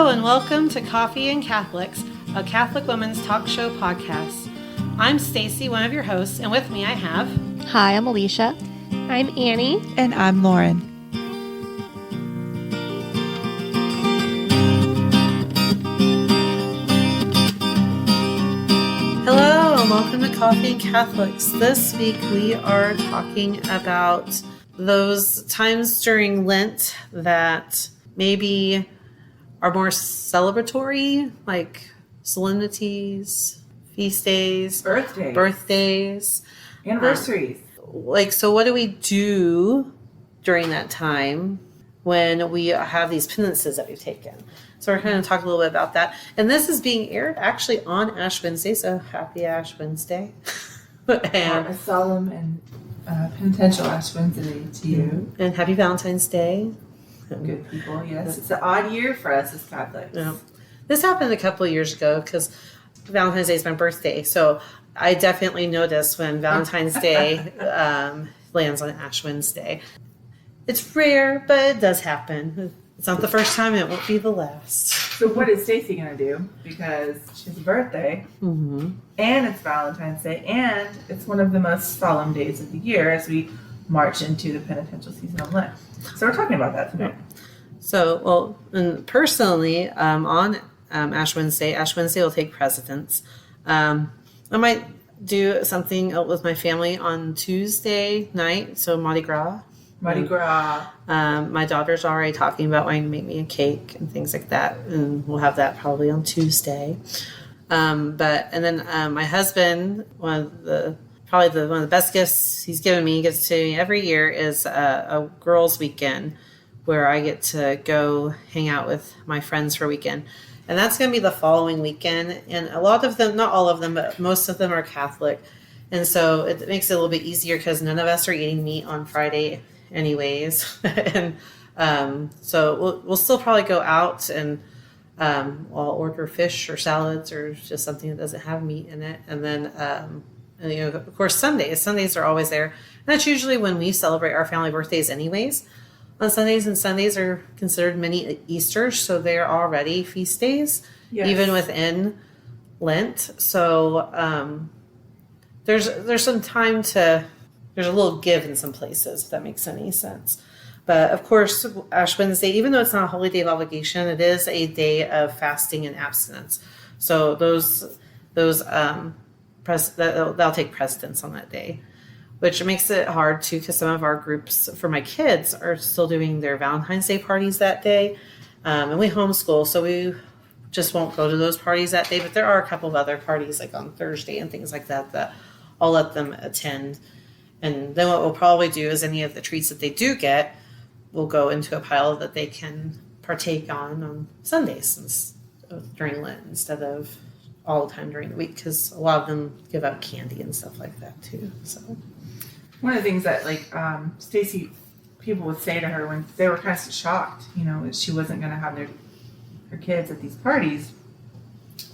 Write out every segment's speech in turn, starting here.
Hello and welcome to Coffee and Catholics, a Catholic women's talk show podcast. I'm Stacy, one of your hosts, and with me I have... Hi, I'm Alicia. I'm Annie. And I'm Lauren. Hello and welcome to Coffee and Catholics. This week we are talking about those times during Lent that maybe are more celebratory, like solemnities, feast days, birthdays, anniversaries. So what do we do during that time when we have these penances that we've taken? So we're going to talk a little bit about that. And this is being aired actually on Ash Wednesday, so happy Ash Wednesday. And a solemn and penitential Ash Wednesday to you. And happy Valentine's Day. Good people, yes. It's an odd year for us as Catholics. Yeah. This happened a couple of years ago because Valentine's Day is my birthday. So I definitely noticed when Valentine's Day lands on Ash Wednesday. It's rare, but it does happen. It's not the first time. It won't be the last. So what is Stacy going to do? Because she has a birthday, and it's Valentine's Day, and it's one of the most solemn days of the year as we march into the penitential season of Lent. So we're talking about that today. So, well, and personally, on Ash Wednesday will take precedence. I might do something with my family on Tuesday night, so Mardi Gras. My daughter's already talking about wanting to make me a cake and things like that, and we'll have that probably on Tuesday. And then my husband, one of the best gifts he gives to me every year is a girls' weekend where I get to go hang out with my friends for a weekend. And that's going to be the following weekend. And a lot of them, not all of them, but most of them are Catholic. And so it makes it a little bit easier because none of us are eating meat on Friday anyways. And so we'll still probably go out and I'll order fish or salads or just something that doesn't have meat in it. And then, of course, Sundays are always there. And that's usually when we celebrate our family birthdays anyways. On Sundays, and Sundays are considered mini Easters, so they're already feast days, even within Lent. So there's some time there's a little give in some places, if that makes any sense. But of course, Ash Wednesday, even though it's not a holy day of obligation, it is a day of fasting and abstinence. So that'll take precedence on that day, which makes it hard too, because some of our groups for my kids are still doing their Valentine's Day parties that day. And we homeschool, so we just won't go to those parties that day. But there are a couple of other parties like on Thursday and things like that I'll let them attend. And then what we'll probably do is any of the treats that they do get will go into a pile that they can partake on Sundays during Lent instead of all the time during the week, because a lot of them give out candy and stuff like that too. So one of the things that Stacy, people would say to her when they were kind of shocked, that she wasn't going to have her kids at these parties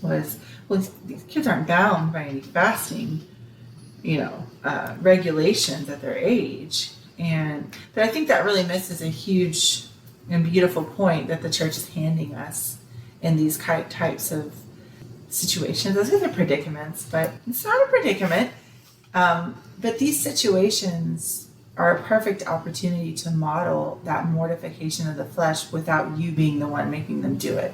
was, well, these kids aren't bound by any fasting, regulations at their age. But I think that really misses a huge and beautiful point that the church is handing us in these types of situations. Those are the predicaments, but it's not a predicament. But these situations are a perfect opportunity to model that mortification of the flesh without you being the one making them do it.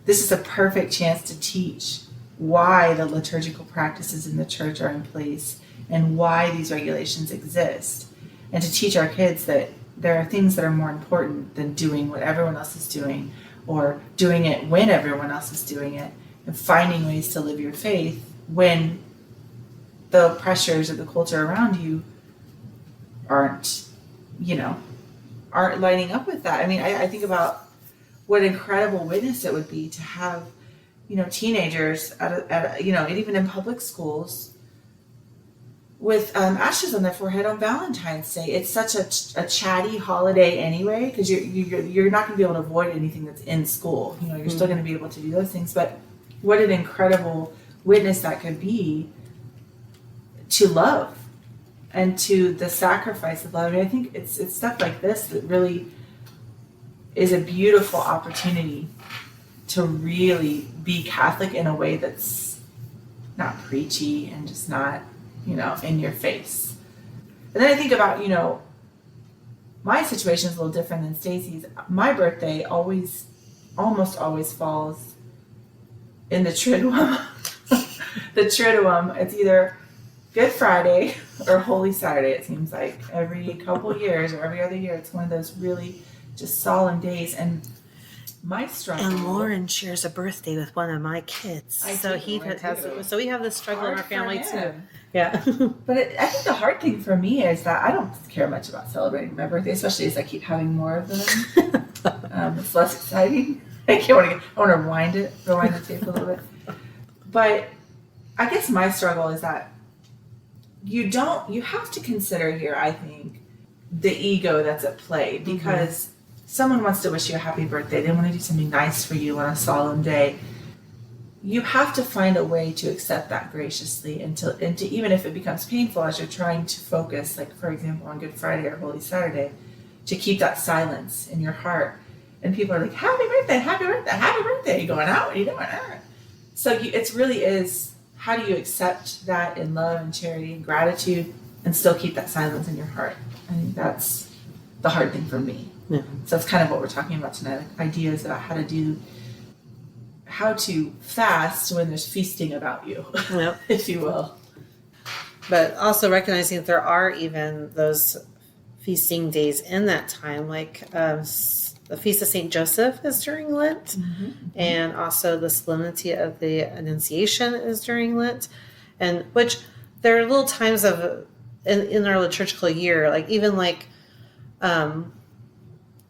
This is a perfect chance to teach why the liturgical practices in the church are in place and why these regulations exist, and to teach our kids that there are things that are more important than doing what everyone else is doing, or doing it when everyone else is doing it, and finding ways to live your faith when the pressures of the culture around you aren't lining up with that. I mean, I think about what an incredible witness it would be to have, teenagers at even in public schools with ashes on their forehead on Valentine's Day. It's such a chatty holiday anyway, because you're not going to be able to avoid anything that's in school. You're still going to be able to do those things. But what an incredible witness that could be to love and to the sacrifice of love. I mean, I think it's stuff like this that really is a beautiful opportunity to really be Catholic in a way that's not preachy and just not, in your face. And then I think about, my situation is a little different than Stacy's. My birthday almost always falls in the Triduum. The Triduum, it's either Good Friday or Holy Saturday, it seems like. Every couple years or every other year, it's one of those really just solemn days. And my struggle. And Lauren shares a birthday with one of my kids, so we have this struggle in our family too. Yeah. But I think the hard thing for me is that I don't care much about celebrating my birthday, especially as I keep having more of them. It's less exciting. I want to rewind the tape a little bit. But I guess my struggle is that you have to consider here, I think, the ego that's at play, because someone wants to wish you a happy birthday. They want to do something nice for you on a solemn day. You have to find a way to accept that graciously and to even if it becomes painful as you're trying to focus, like for example on Good Friday or Holy Saturday, to keep that silence in your heart. And people are like, happy birthday, happy birthday, happy birthday. You going out? What are you doing? So it really is, how do you accept that in love and charity and gratitude and still keep that silence in your heart? I think that's the hard thing for me. Yeah. So that's kind of what we're talking about tonight, like ideas about how to fast when there's feasting about you, if you will. But also recognizing that there are even those feasting days in that time, like the Feast of St. Joseph is during Lent, and also the Solemnity of the Annunciation is during Lent, and which there are little times in our liturgical year, like even like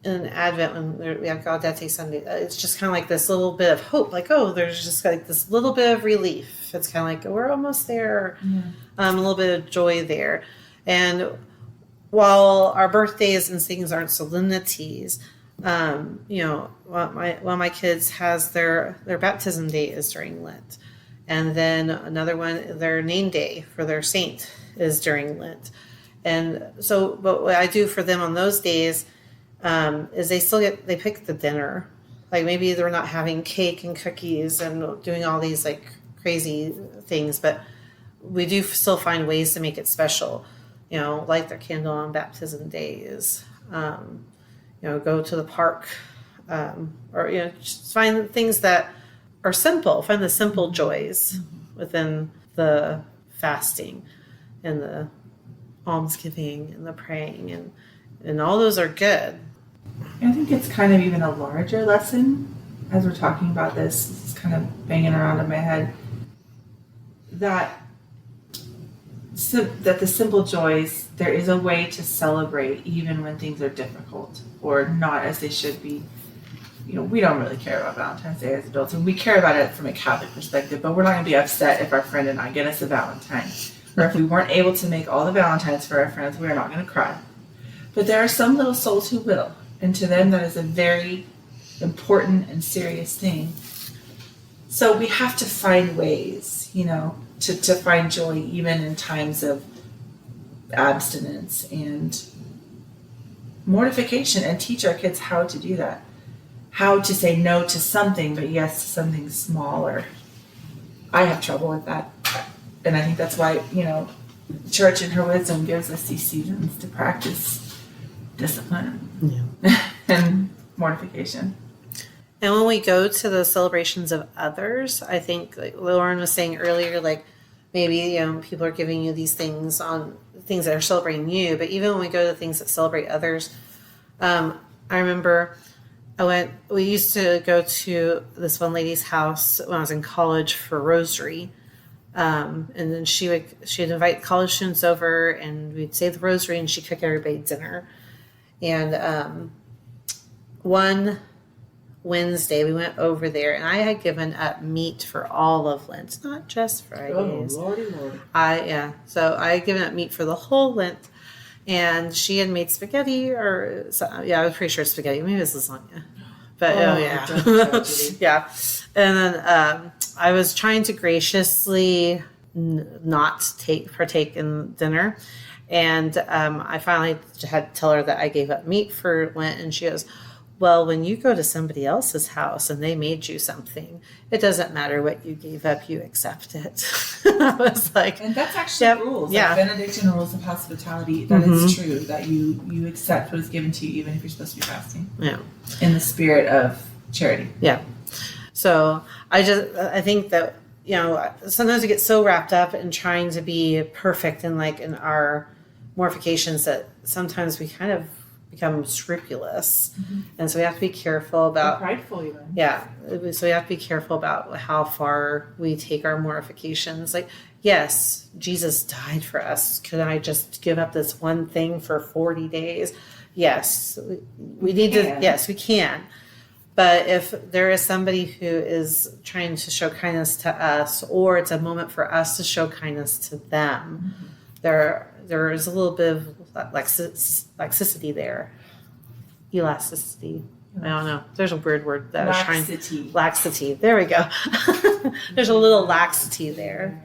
in Advent when we have Gaudete Sunday, it's just kind of like this little bit of hope, like, oh, there's just like this little bit of relief. It's kind of like, we're almost there. A little bit of joy there. And while our birthdays and things aren't solemnities, one of my kids has their baptism day is during Lent. And then another one, their name day for their saint is during Lent. And so, but what I do for them on those days is they pick the dinner. Like maybe they're not having cake and cookies and doing all these like crazy things, but we do still find ways to make it special. Light their candle on baptism days. Go to the park, or just find things that are simple. Find the simple joys within the fasting and the almsgiving and the praying, and all those are good. I think it's kind of even a larger lesson as we're talking about this. This is kind of banging around in my head. That the simple joys, there is a way to celebrate even when things are difficult or not as they should be. We don't really care about Valentine's Day as adults, and we care about it from a Catholic perspective, but we're not going to be upset if our friend and I get us a Valentine. Or if we weren't able to make all the Valentines for our friends, we're not going to cry. But there are some little souls who will, and to them that is a very important and serious thing. So we have to find ways, to find joy even in times of abstinence and mortification, and teach our kids how to do that. How to say no to something, but yes to something smaller. I have trouble with that. And I think that's why, the Church in her wisdom gives us these seasons to practice discipline and mortification. And when we go to the celebrations of others, I think, like Lauren was saying earlier, like maybe people are giving you these things on things that are celebrating you, but even when we go to things that celebrate others, I remember we used to go to this one lady's house when I was in college for Rosary. And then she'd invite college students over, and we'd say the Rosary, and she'd cook everybody dinner. And one Wednesday we went over there, and I had given up meat for all of Lent, not just Fridays. Oh, Lordy. So I had given up meat for the whole Lent, and she had made spaghetti, I was pretty sure spaghetti. Maybe it was lasagna. But yeah. And then I was trying to graciously not partake in dinner. And I finally had to tell her that I gave up meat for Lent. And she goes, Well, when you go to somebody else's house and they made you something, it doesn't matter what you gave up, you accept it. I was like, and that's actually rules. Yeah. Like Benedictine rules of hospitality. That is true, that you accept what is given to you, even if you're supposed to be fasting. Yeah. In the spirit of charity. Yeah. So I think that, sometimes we get so wrapped up in trying to be perfect and like in our mortifications that sometimes we kind of become scrupulous. And so we have to be careful about prideful even. Yeah. So we have to be careful about how far we take our mortifications. Like, yes, Jesus died for us. Could I just give up this one thing for 40 days? Yes. We need to, yes, we can. But if there is somebody who is trying to show kindness to us, or it's a moment for us to show kindness to them, there is a little bit of laxity there. Elasticity. I don't know. There's a weird word that laxity. There we go. There's a little laxity there.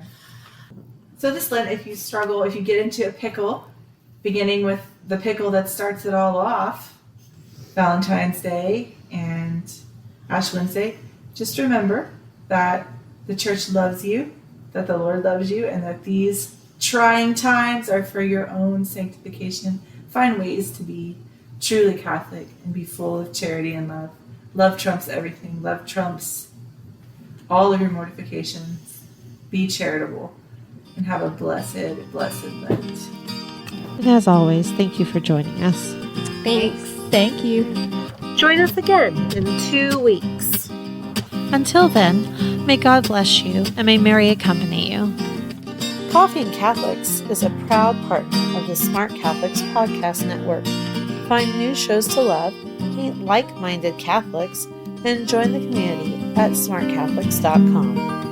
So this Lent, if you get into a pickle, beginning with the pickle that starts it all off, Valentine's Day and Ash Wednesday, just remember that the church loves you, that the Lord loves you, and that these trying times are for your own sanctification. Find ways to be truly Catholic and be full of charity and love. Love trumps everything. Love trumps all of your mortifications. Be charitable and have a blessed, blessed Lent. And as always, thank you for joining us. Thanks. Thank you. Join us again in 2 weeks. Until then, may God bless you and may Mary accompany you. Coffee and Catholics is a proud partner of the Smart Catholics Podcast Network. Find new shows to love, meet like-minded Catholics, and join the community at smartcatholics.com.